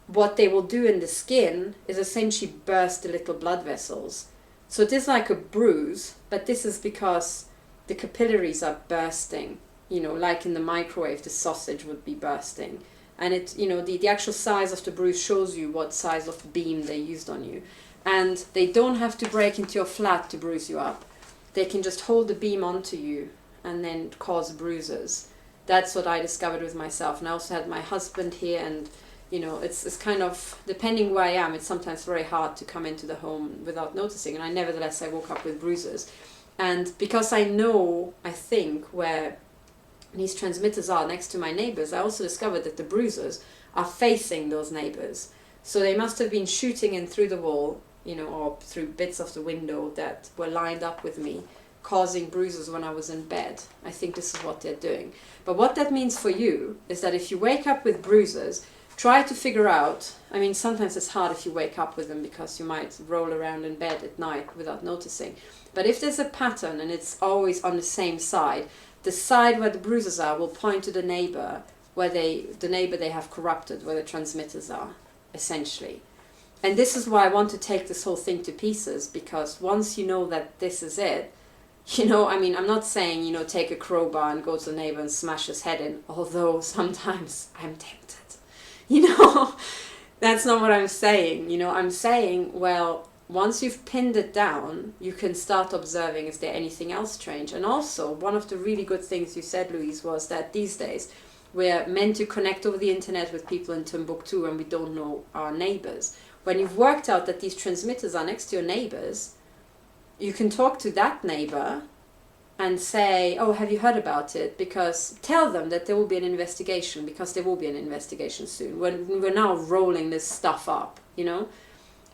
what they will do in the skin is essentially burst the little blood vessels. So it is like a bruise, but this is because the capillaries are bursting, you know, like in the microwave the sausage would be bursting. And it, you know, the actual size of the bruise shows you what size of beam they used on you. And they don't have to break into your flat to bruise you up. They can just hold the beam onto you and then cause bruises. That's what I discovered with myself. And I also had my husband here, and you know, it's kind of, depending where I am, it's sometimes very hard to come into the home without noticing. And nevertheless, I woke up with bruises. And because I know, I think, where these transmitters are next to my neighbors, I also discovered that the bruises are facing those neighbors. So they must have been shooting in through the wall, you know, or through bits of the window that were lined up with me, causing bruises when I was in bed. I think this is what they're doing. But what that means for you is that if you wake up with bruises, try to figure out, I mean, sometimes it's hard if you wake up with them because you might roll around in bed at night without noticing. But if there's a pattern and it's always on the same side, the side where the bruises are will point to the neighbor, where the neighbor they have corrupted, where the transmitters are, essentially. And this is why I want to take this whole thing to pieces, because once you know that this is it, you know, I mean, I'm not saying, you know, take a crowbar and go to the neighbor and smash his head in, although sometimes I'm tempted, you know. That's not what I'm saying, you know. I'm saying, well, once you've pinned it down, you can start observing, is there anything else strange? And also, one of the really good things you said, Louise, was that these days we're meant to connect over the internet with people in Timbuktu and we don't know our neighbors. When you've worked out that these transmitters are next to your neighbors, you can talk to that neighbor and say, oh, have you heard about it? Because tell them that there will be an investigation, because there will be an investigation soon. We're now rolling this stuff up, you know,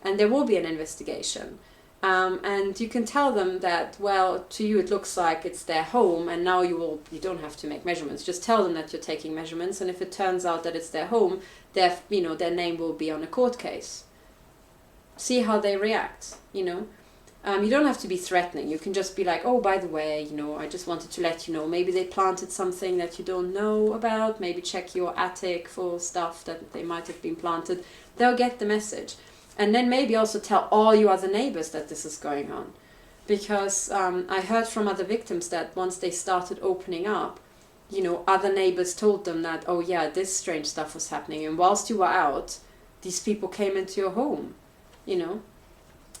and there will be an investigation. And you can tell them that, well, to you it looks like it's their home, and now you don't have to make measurements. Just tell them that you're taking measurements, and if it turns out that it's their home, their name will be on a court case. See how they react, you know. You don't have to be threatening. You can just be like, oh, by the way, you know, I just wanted to let you know, maybe they planted something that you don't know about. Maybe check your attic for stuff that they might have been planted. They'll get the message. And then maybe also tell all your other neighbors that this is going on. Because I heard from other victims that once they started opening up, you know, other neighbors told them that, oh yeah, this strange stuff was happening. And whilst you were out, these people came into your home. You know,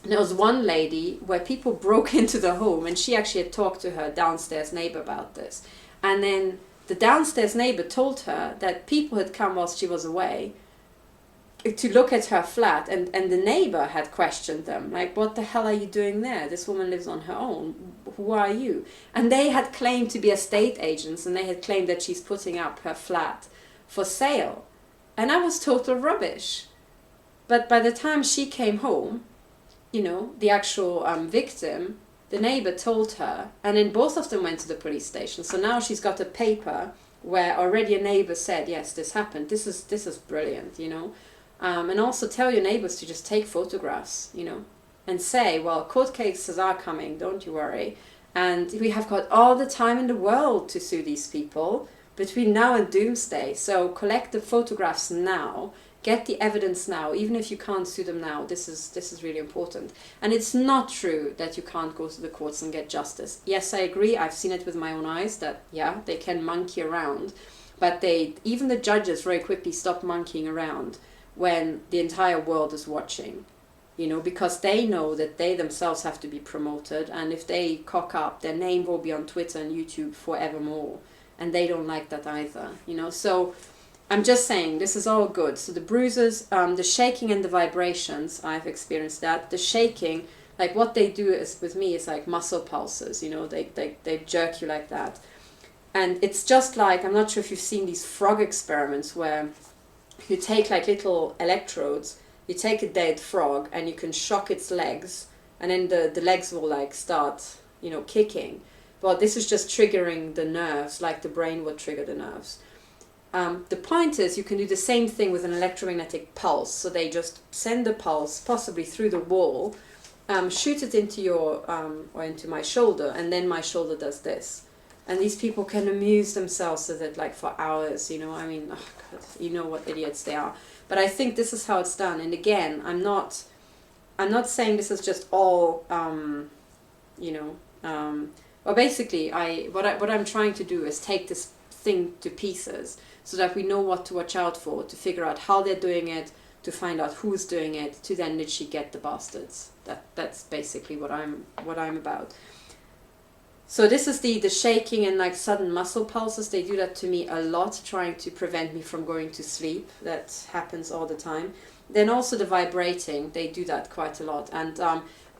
and there was one lady where people broke into the home, and she actually had talked to her downstairs neighbor about this. And then the downstairs neighbor told her that people had come whilst she was away to look at her flat, and the neighbor had questioned them, like, what the hell are you doing there? This woman lives on her own. Who are you? And they had claimed to be estate agents, and they had claimed that she's putting up her flat for sale. And that was total rubbish. But by the time she came home, you know, the actual victim, the neighbor told her, and then both of them went to the police station. So now she's got a paper where already a neighbor said, yes, this happened. This is brilliant, you know. And also tell your neighbors to just take photographs, you know, and say, well, court cases are coming, don't you worry. And we have got all the time in the world to sue these people between now and doomsday. So collect the photographs now. Get the evidence now, even if you can't sue them now. This is really important. And it's not true that you can't go to the courts and get justice. Yes, I agree. I've seen it with my own eyes that, yeah, they can monkey around. But even the judges very quickly stop monkeying around when the entire world is watching. You know, because they know that they themselves have to be promoted. And if they cock up, their name will be on Twitter and YouTube forevermore. And they don't like that either, you know. So I'm just saying, this is all good. So the bruises, the shaking and the vibrations, I've experienced that. The shaking, like what they do is with me is like muscle pulses, you know, they jerk you like that. And it's just like, I'm not sure if you've seen these frog experiments where you take like little electrodes, you take a dead frog and you can shock its legs, and then the legs will like start, you know, kicking. Well, this is just triggering the nerves, like the brain would trigger the nerves. The point is you can do the same thing with an electromagnetic pulse. So they just send the pulse possibly through the wall, shoot it into your or into my shoulder, and then my shoulder does this. And these people can amuse themselves with it like for hours, you know. I mean, oh God, you know what idiots they are. But I think this is how it's done. And again, I'm not saying this is just all, you know. Well, basically, what I'm trying to do is take this thing to pieces, so that we know what to watch out for, to figure out how they're doing it, to find out who's doing it, to then literally get the bastards. That's basically what I'm about. So this is the shaking and like sudden muscle pulses. They do that to me a lot, trying to prevent me from going to sleep. That happens all the time. Then also the vibrating, they do that quite a lot. And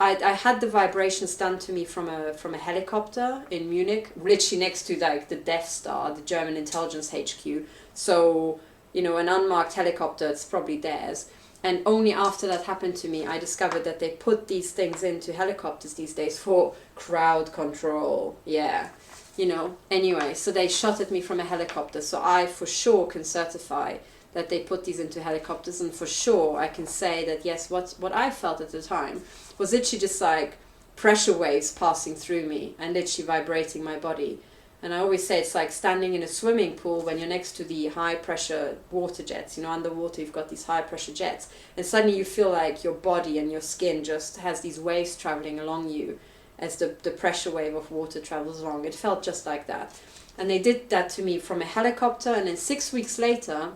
I had the vibrations done to me from a helicopter in Munich, literally next to like the Death Star, the German intelligence HQ. So, you know, an unmarked helicopter, it's probably theirs. And only after that happened to me, I discovered that they put these things into helicopters these days for crowd control. Yeah, you know. Anyway, so they shot at me from a helicopter. So I for sure can certify that they put these into helicopters. And for sure, I can say that yes, what I felt at the time was literally just like pressure waves passing through me and literally vibrating my body. And I always say it's like standing in a swimming pool when you're next to the high pressure water jets. You know, underwater you've got these high pressure jets, and suddenly you feel like your body and your skin just has these waves traveling along you as the pressure wave of water travels along. It felt just like that. And they did that to me from a helicopter, and then 6 weeks later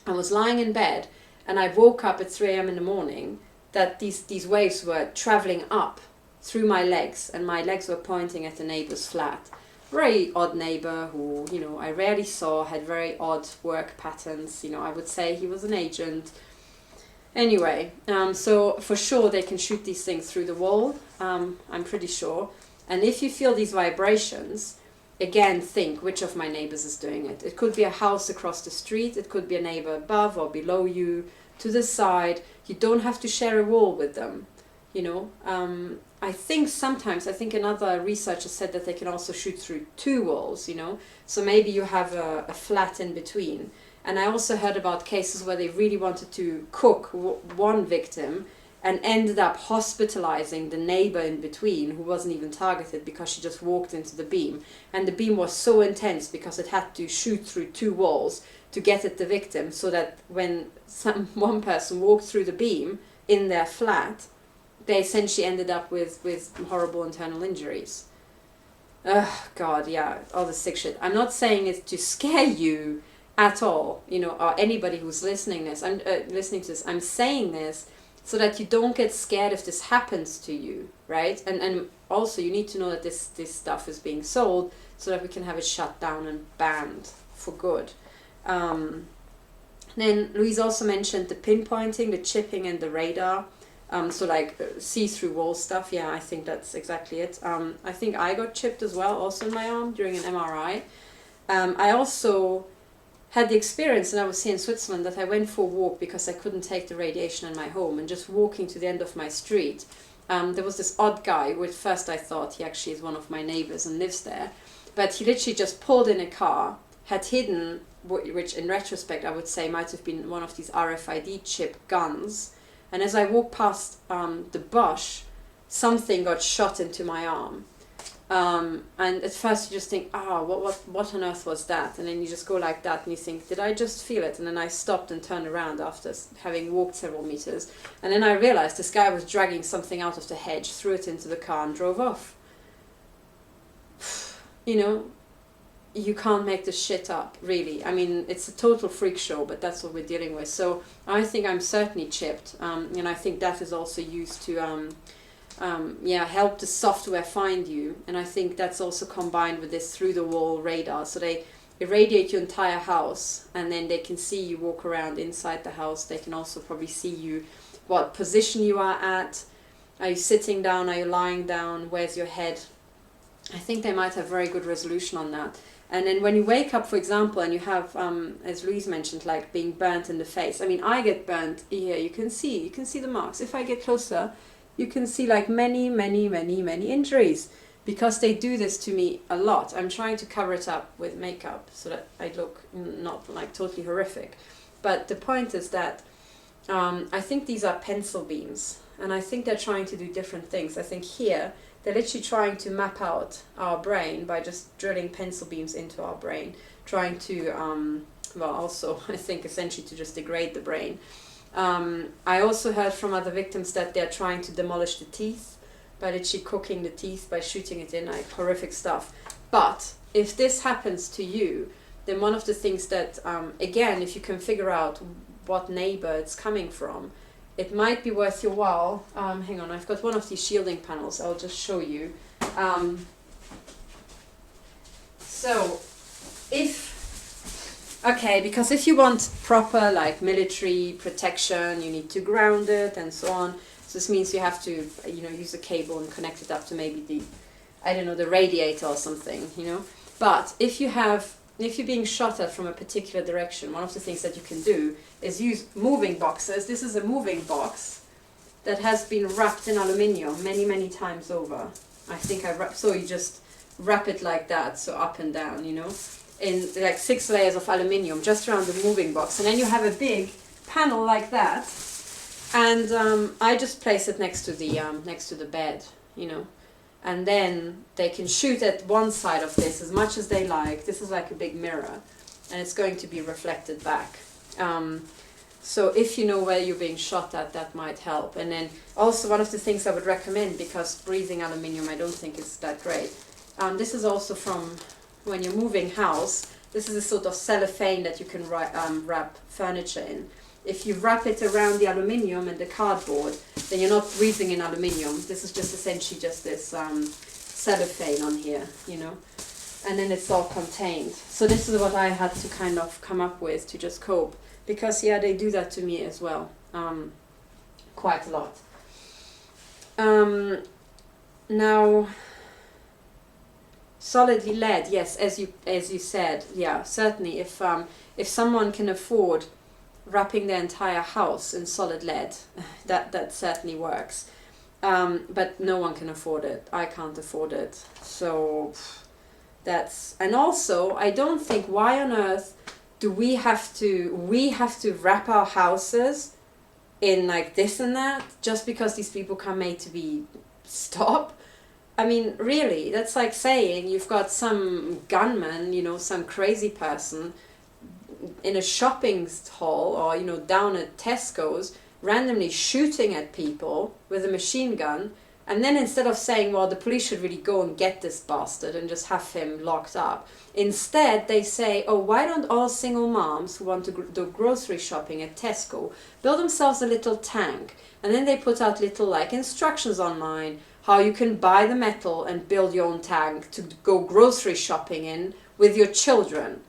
I was lying in bed and I woke up at 3 a.m. in the morning that these waves were traveling up through my legs, and my legs were pointing at the neighbor's flat. Very odd neighbor who, you know, I rarely saw, had very odd work patterns. You know, I would say he was an agent. Anyway, so for sure they can shoot these things through the wall, I'm pretty sure. And if you feel these vibrations, again, think which of my neighbors is doing it. It could be a house across the street, it could be a neighbor above or below you, to the side. You don't have to share a wall with them, you know. I think another researcher said that they can also shoot through 2 walls, you know. So maybe you have a flat in between. And I also heard about cases where they really wanted to cook one victim and ended up hospitalizing the neighbor in between, who wasn't even targeted because she just walked into the beam. And the beam was so intense because it had to shoot through 2 walls to get at the victim, so that when one person walked through the beam in their flat, they essentially ended up with horrible internal injuries. God, yeah, all the sick shit. I'm not saying it to scare you at all, you know, or anybody who's listening to this. I'm saying this so that you don't get scared if this happens to you, right? And also you need to know that this stuff is being sold so that we can have it shut down and banned for good. Then Louise also mentioned the pinpointing, the chipping, and the radar. So like see-through wall stuff. Yeah, I think that's exactly it. I think I got chipped as well, also in my arm during an MRI. I also had the experience, and I was here in Switzerland, that I went for a walk because I couldn't take the radiation in my home, and just walking to the end of my street, there was this odd guy who at first I thought he actually is one of my neighbors and lives there, but he literally just pulled in a car, had hidden, which in retrospect I would say might have been one of these RFID chip guns. And as I walked past the bush, something got shot into my arm. And at first you just think, what on earth was that? And then you just go like that and you think, did I just feel it? And then I stopped and turned around after having walked several meters. And then I realized this guy was dragging something out of the hedge, threw it into the car and drove off. You know, you can't make this shit up, really. I mean, it's a total freak show, but that's what we're dealing with. So I think I'm certainly chipped, and I think that is also used to help the software find you. And I think that's also combined with this through-the-wall radar. So they irradiate your entire house, and then they can see you walk around inside the house. They can also probably see you, what position you are at. Are you sitting down? Are you lying down? Where's your head? I think they might have very good resolution on that. And then when you wake up, for example, and you have, as Louise mentioned, like being burnt in the face. I mean, I get burnt here. You can see the marks. If I get closer, you can see like many injuries, because they do this to me a lot. I'm trying to cover it up with makeup so that I look not like totally horrific. But the point is that I think these are pencil beams, and I think they're trying to do different things. I think here, they're literally trying to map out our brain by just drilling pencil beams into our brain, trying to, also, I think, essentially to just degrade the brain. I also heard from other victims that they're trying to demolish the teeth by literally cooking the teeth, by shooting it in, like horrific stuff. But if this happens to you, then one of the things that, again, if you can figure out what neighbor it's coming from, it might be worth your while. Hang on, I've got one of these shielding panels. I'll just show you. Because if you want proper like military protection, you need to ground it and so on. So this means you have to, use a cable and connect it up to maybe the radiator or something, But if you're being shot at from a particular direction, one of the things that you can do is use moving boxes. This is a moving box that has been wrapped in aluminium many times over. I think so you just wrap it like that, so up and down, in like 6 layers of aluminium just around the moving box, and then you have a big panel like that, and I just place it next to the bed, you know, and then they can shoot at one side of this as much as they like. This is like a big mirror, and it's going to be reflected back. So if you know where you're being shot at, that might help. And then also one of the things I would recommend, because breathing aluminium I don't think is that great, this is also from when you're moving house. This is a sort of cellophane that you can wrap furniture in. If you wrap it around the aluminium and the cardboard, then you're not breathing in aluminium. This is just essentially just this cellophane on here, you know, and then it's all contained. So this is what I had to kind of come up with to just cope, because yeah, they do that to me as well, quite a lot. Now, solidly lead, yes, as you said, yeah, certainly. If someone can afford wrapping their entire house in solid lead, that certainly works. But no one can afford it. I can't afford it. So that's, and also I don't think, why on earth do we have to wrap our houses in like this and that just because these people come made to be stop? I mean, really, that's like saying you've got some gunman, you know, some crazy person in a shopping hall or, you know, down at Tesco's randomly shooting at people with a machine gun, and then instead of saying, well, the police should really go and get this bastard and just have him locked up, instead they say, oh, why don't all single moms who want to do grocery shopping at Tesco build themselves a little tank, and then they put out little like instructions online how you can buy the metal and build your own tank to go grocery shopping in with your children.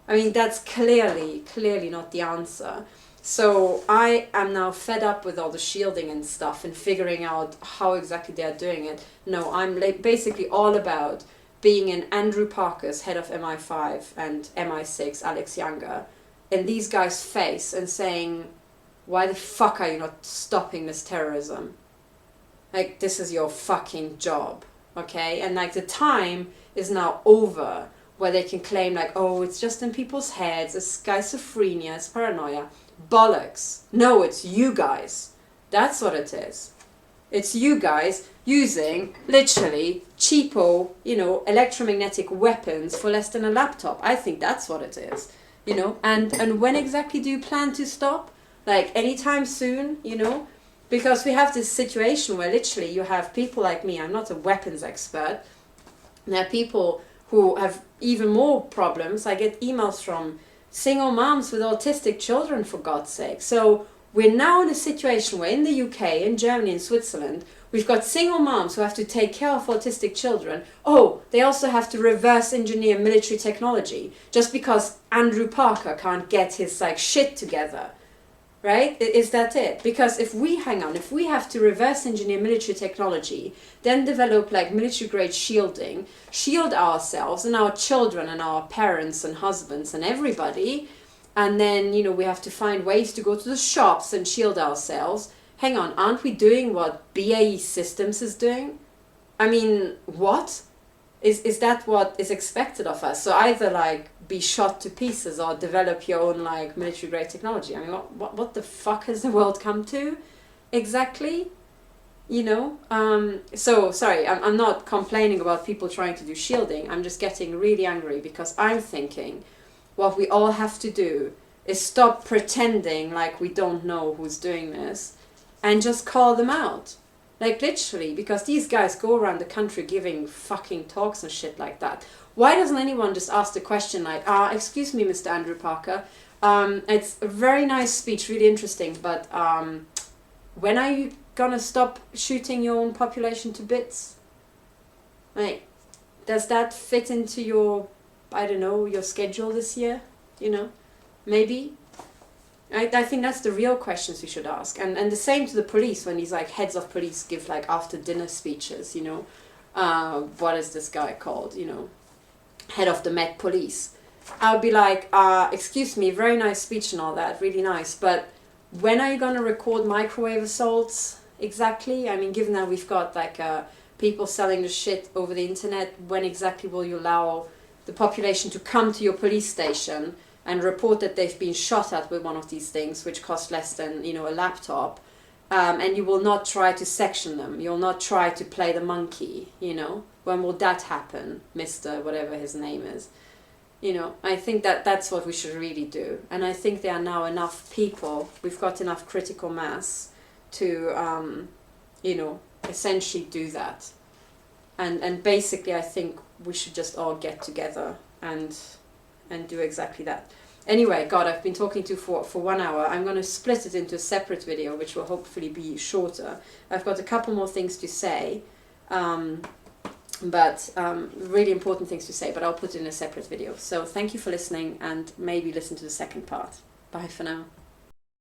I mean, that's clearly not the answer. So I am now fed up with all the shielding and stuff and figuring out how exactly they're doing it. No, I'm basically all about being in Andrew Parker's head of MI5 and MI6, Alex Younger, in these guys' face and saying, why the fuck are you not stopping this terrorism? Like, this is your fucking job, okay? And like the time is now over where they can claim like, oh, it's just in people's heads, it's schizophrenia, it's paranoia. Bollocks. No, it's you guys. That's what it is. It's you guys using literally cheapo, you know, electromagnetic weapons for less than a laptop. I think that's what it is, you know. And when exactly do you plan to stop? Like anytime soon, you know? Because we have this situation where literally you have people like me. I'm not a weapons expert. There are people who have even more problems. I get emails from single moms with autistic children, for God's sake. So we're now in a situation where in the UK, in Germany, in Switzerland, we've got single moms who have to take care of autistic children. Oh, they also have to reverse engineer military technology just because Andrew Parker can't get his like shit together. Right? Is that it? Because if we have to reverse engineer military technology, then develop like military grade shielding, shield ourselves and our children and our parents and husbands and everybody, and then, you know, we have to find ways to go to the shops and shield ourselves. Hang on, aren't we doing what BAE Systems is doing? I mean, what? Is that what is expected of us? So either like be shot to pieces or develop your own like military grade technology. I mean, what the fuck has the world come to exactly? You know? So sorry, I'm not complaining about people trying to do shielding. I'm just getting really angry because I'm thinking what we all have to do is stop pretending like we don't know who's doing this and just call them out. Like literally, because these guys go around the country giving fucking talks and shit like that. Why doesn't anyone just ask the question like, excuse me, Mr. Andrew Parker, it's a very nice speech, really interesting, but when are you gonna stop shooting your own population to bits? Like, does that fit into your, I don't know, your schedule this year? You know, maybe? I think that's the real questions we should ask. And the same to the police when these like heads of police give like after dinner speeches, you know. What is this guy called, you know? Head of the Met Police. I'll be like, excuse me, very nice speech and all that, really nice, but when are you going to record microwave assaults exactly? I mean, given that we've got like people selling the shit over the internet, when exactly will you allow the population to come to your police station and report that they've been shot at with one of these things, which cost less than, you know, a laptop, and you will not try to section them. You'll not try to play the monkey, you know. When will that happen, Mr. whatever his name is? You know, I think that that's what we should really do. And I think there are now enough people, we've got enough critical mass to, you know, essentially do that. And basically I think we should just all get together and do exactly that. Anyway, God, I've been talking to you for 1 hour. I'm going to split it into a separate video, which will hopefully be shorter. I've got a couple more things to say, but really important things to say, but I'll put it in a separate video. So thank you for listening, and maybe listen to the second part. Bye for now.